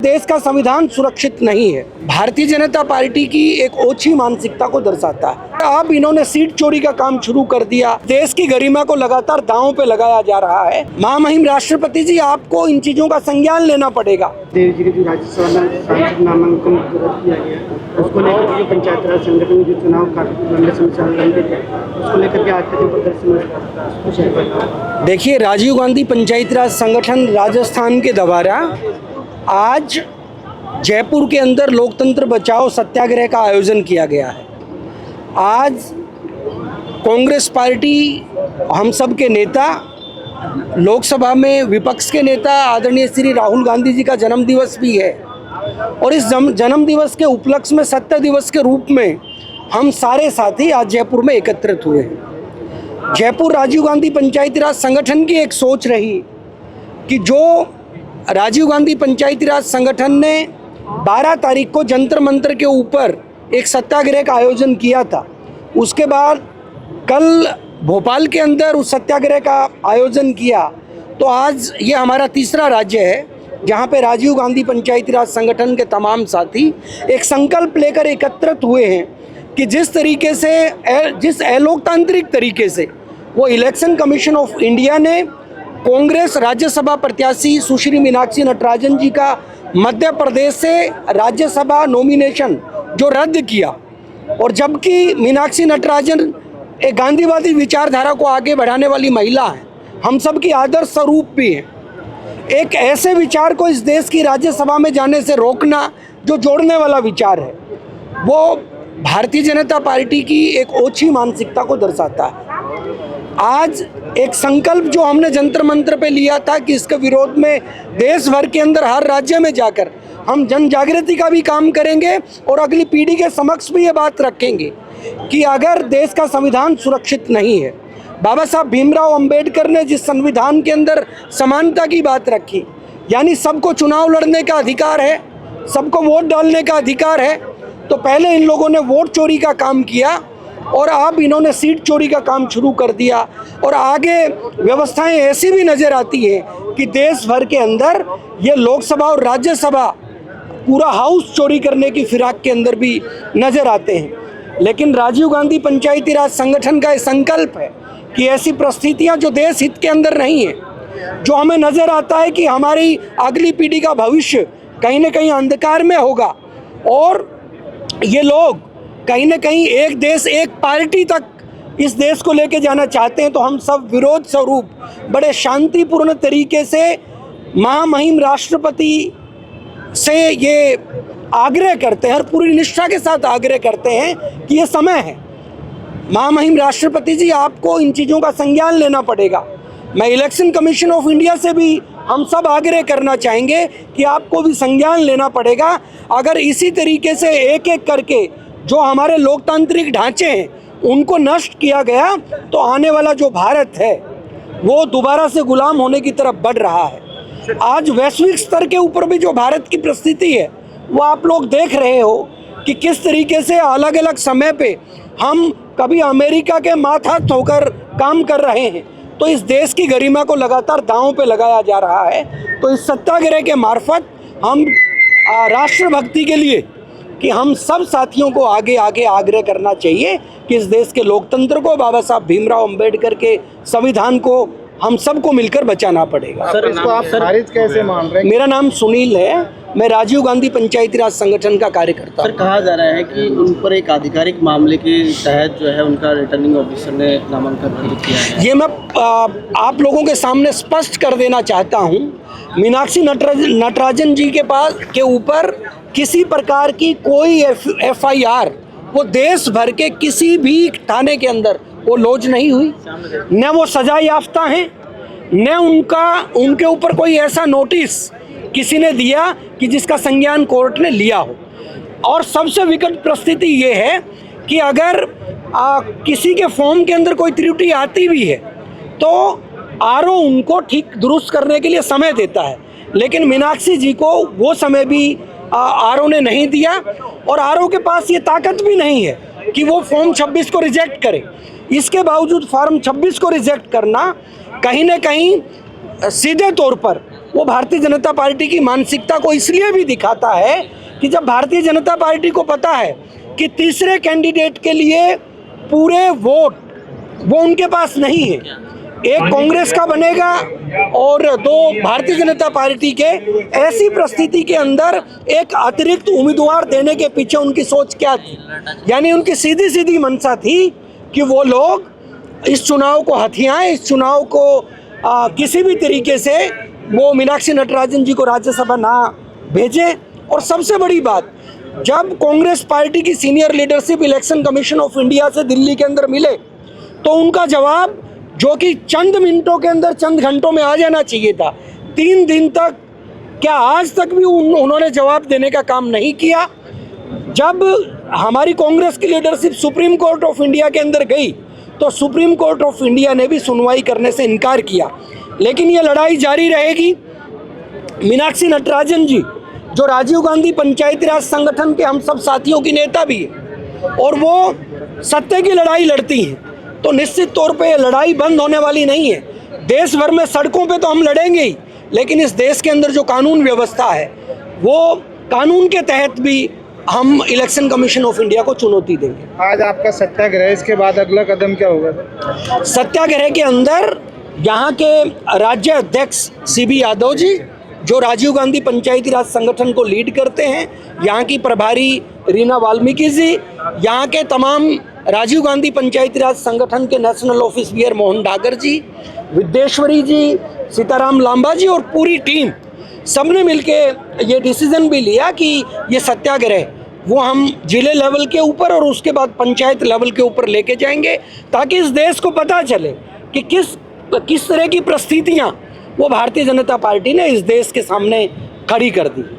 देश का संविधान सुरक्षित नहीं है, भारतीय जनता पार्टी की एक ओछी मानसिकता को दर्शाता है। अब इन्होंने सीट चोरी का काम शुरू कर दिया, देश की गरिमा को लगातार दांव पे लगाया जा रहा है। महामहिम राष्ट्रपति जी, आपको इन चीजों का संज्ञान लेना पड़ेगा। देव जी के जो राज्यसभा में सांसद नामांकन रद्द किया गया, उसको लेकर जो पंचायत राज संगठन में जो चुनाव काफी लंबे समय से लंबित है, उसको लेकर के आज का जो प्रदर्शन। देखिए, राजीव गांधी पंचायती राज संगठन राजस्थान के द्वारा आज जयपुर के अंदर लोकतंत्र बचाओ सत्याग्रह का आयोजन किया गया है। आज कांग्रेस पार्टी, हम सब के नेता, लोकसभा में विपक्ष के नेता आदरणीय श्री राहुल गांधी जी का जन्म दिवस भी है और इस जन्म दिवस के उपलक्ष्य में सत्य दिवस के रूप में हम सारे साथी आज जयपुर में एकत्रित हुए हैं। जयपुर राजीव गांधी पंचायती राज संगठन की एक सोच रही कि जो राजीव गांधी पंचायती राज संगठन ने 12 तारीख को जंतर मंतर के ऊपर एक सत्याग्रह का आयोजन किया था, उसके बाद कल भोपाल के अंदर उस सत्याग्रह का आयोजन किया, तो आज ये हमारा तीसरा राज्य है जहाँ पे राजीव गांधी पंचायती राज संगठन के तमाम साथी एक संकल्प लेकर एकत्रित हुए हैं कि जिस तरीके से, जिस अलोकतांत्रिक तरीके से वो इलेक्शन कमीशन ऑफ इंडिया ने कांग्रेस राज्यसभा प्रत्याशी सुश्री मीनाक्षी नटराजन जी का मध्य प्रदेश से राज्यसभा नॉमिनेशन जो रद्द किया, और जबकि मीनाक्षी नटराजन एक गांधीवादी विचारधारा को आगे बढ़ाने वाली महिला है, हम सब की आदर्श स्वरूप भी है, एक ऐसे विचार को इस देश की राज्यसभा में जाने से रोकना जो जोड़ने वाला विचार है, वो भारतीय जनता पार्टी की एक ओछी मानसिकता को दर्शाता है। आज एक संकल्प जो हमने जंतर मंतर पे लिया था कि इसके विरोध में देश भर के अंदर हर राज्य में जाकर हम जन जागृति का भी काम करेंगे और अगली पीढ़ी के समक्ष भी ये बात रखेंगे कि अगर देश का संविधान सुरक्षित नहीं है, बाबा साहब भीमराव अंबेडकर ने जिस संविधान के अंदर समानता की बात रखी, यानी सबको चुनाव लड़ने का अधिकार है, सबको वोट डालने का अधिकार है, तो पहले इन लोगों ने वोट चोरी का काम किया और अब इन्होंने सीट चोरी का काम शुरू कर दिया। और आगे व्यवस्थाएं ऐसी भी नज़र आती है कि देश भर के अंदर ये लोकसभा और राज्यसभा पूरा हाउस चोरी करने की फिराक के अंदर भी नज़र आते हैं। लेकिन राजीव गांधी पंचायती राज संगठन का ये संकल्प है कि ऐसी परिस्थितियां जो देश हित के अंदर नहीं है, जो हमें नज़र आता है कि हमारी अगली पीढ़ी का भविष्य कहीं ना कहीं अंधकार में होगा और ये लोग कहीं ना कहीं एक देश एक पार्टी तक इस देश को लेके जाना चाहते हैं, तो हम सब विरोध स्वरूप बड़े शांतिपूर्ण तरीके से महामहिम राष्ट्रपति से ये आग्रह करते हैं और पूरी निष्ठा के साथ आग्रह करते हैं कि ये समय है। महामहिम राष्ट्रपति जी, आपको इन चीज़ों का संज्ञान लेना पड़ेगा। मैं इलेक्शन कमीशन ऑफ इंडिया से भी हम सब आग्रह करना चाहेंगे कि आपको भी संज्ञान लेना पड़ेगा। अगर इसी तरीके से एक एक करके जो हमारे लोकतांत्रिक ढांचे हैं उनको नष्ट किया गया, तो आने वाला जो भारत है वो दोबारा से गुलाम होने की तरफ बढ़ रहा है। आज वैश्विक स्तर के ऊपर भी जो भारत की परिस्थिति है वो आप लोग देख रहे हो कि किस तरीके से अलग अलग समय पे हम कभी अमेरिका के मातहत होकर काम कर रहे हैं, तो इस देश की गरिमा को लगातार दांव पे लगाया जा रहा है। तो इस सत्याग्रह के मार्फत हम राष्ट्रभक्ति के लिए कि हम सब साथियों को आगे आगे आग्रह करना चाहिए कि इस देश के लोकतंत्र को, बाबा साहब भीमराव अंबेडकर के संविधान को हम सबको मिलकर बचाना पड़ेगा। सर, इसको आप खारिज कैसे मान रहे हैं? मेरा नाम सुनील है, मैं राजीव गांधी पंचायती राज संगठन का कार्यकर्ता हूं। सर, कहा जा रहा है कि उन पर एक आधिकारिक मामले के तहत जो है उनका रिटर्निंग ऑफिसर ने नामांकन रद्द किया है। ये मैं आप लोगों के सामने स्पष्ट कर देना चाहता हूं, मीनाक्षी नटराजन जी के ऊपर किसी प्रकार की कोई FIR वो देश भर के किसी भी थाने के अंदर वो लॉन्च नहीं हुई, न वो सजा याफ्ता हैं, न उनके ऊपर कोई ऐसा नोटिस किसी ने दिया कि जिसका संज्ञान कोर्ट ने लिया हो। और सबसे विकट परिस्थिति ये है कि अगर किसी के फॉर्म के अंदर कोई त्रुटि आती भी है तो RO उनको ठीक दुरुस्त करने के लिए समय देता है, लेकिन मीनाक्षी जी को वो समय भी RO ने नहीं दिया और RO के पास ये ताकत भी नहीं है कि वो फॉर्म 26 को रिजेक्ट करे। इसके बावजूद फॉर्म 26 को रिजेक्ट करना कहीं ना कहीं सीधे तौर पर वो भारतीय जनता पार्टी की मानसिकता को इसलिए भी दिखाता है कि जब भारतीय जनता पार्टी को पता है कि तीसरे कैंडिडेट के लिए पूरे वोट वो उनके पास नहीं है, एक कांग्रेस का बनेगा और दो भारतीय जनता पार्टी के, ऐसी परिस्थिति के अंदर एक अतिरिक्त उम्मीदवार देने के पीछे उनकी सोच क्या थी? यानी उनकी सीधी सीधी मंशा थी कि वो लोग इस चुनाव को हथियाएं, इस चुनाव को किसी भी तरीके से वो मीनाक्षी नटराजन जी को राज्यसभा ना भेजें। और सबसे बड़ी बात, जब कांग्रेस पार्टी की senior leadership election commission of India से दिल्ली के अंदर मिले तो उनका जवाब, जो कि चंद मिनटों के अंदर, चंद घंटों में आ जाना चाहिए था, 3 दिन तक, क्या आज तक भी उन्होंने जवाब देने का काम नहीं किया। जब हमारी कांग्रेस की leadership supreme court of India के अंदर गई तो सुप्रीम कोर्ट ऑफ इंडिया ने भी सुनवाई करने से इनकार किया। लेकिन ये लड़ाई जारी रहेगी। मीनाक्षी नटराजन जी, जो राजीव गांधी पंचायती राज संगठन के हम सब साथियों की नेता भी है और वो सत्य की लड़ाई लड़ती हैं, तो निश्चित तौर पे ये लड़ाई बंद होने वाली नहीं है। देश भर में सड़कों पे तो हम लड़ेंगे ही, लेकिन इस देश के अंदर जो कानून व्यवस्था है वो कानून के तहत भी हम इलेक्शन कमीशन ऑफ इंडिया को चुनौती देंगे। आज आपका सत्याग्रह, इसके बाद अगला कदम क्या होगा? सत्याग्रह के अंदर यहाँ के राज्य अध्यक्ष CB यादव जी, जो राजीव गांधी पंचायती राज संगठन को लीड करते हैं, यहाँ की प्रभारी रीना वाल्मीकि जी, यहाँ के तमाम राजीव गांधी पंचायती राज संगठन के national office bearer Mohan Dagar ji, Vidyeshwari ji, Sitaram Lamba ji और पूरी टीम, सबने मिलके ये डिसीजन भी लिया कि ये सत्याग्रह वो हम जिले लेवल के ऊपर और उसके बाद पंचायत लेवल के ऊपर लेके जाएंगे, ताकि इस देश को पता चले कि किस तरह की परिस्थितियाँ वो भारतीय जनता पार्टी ने इस देश के सामने खड़ी कर दी।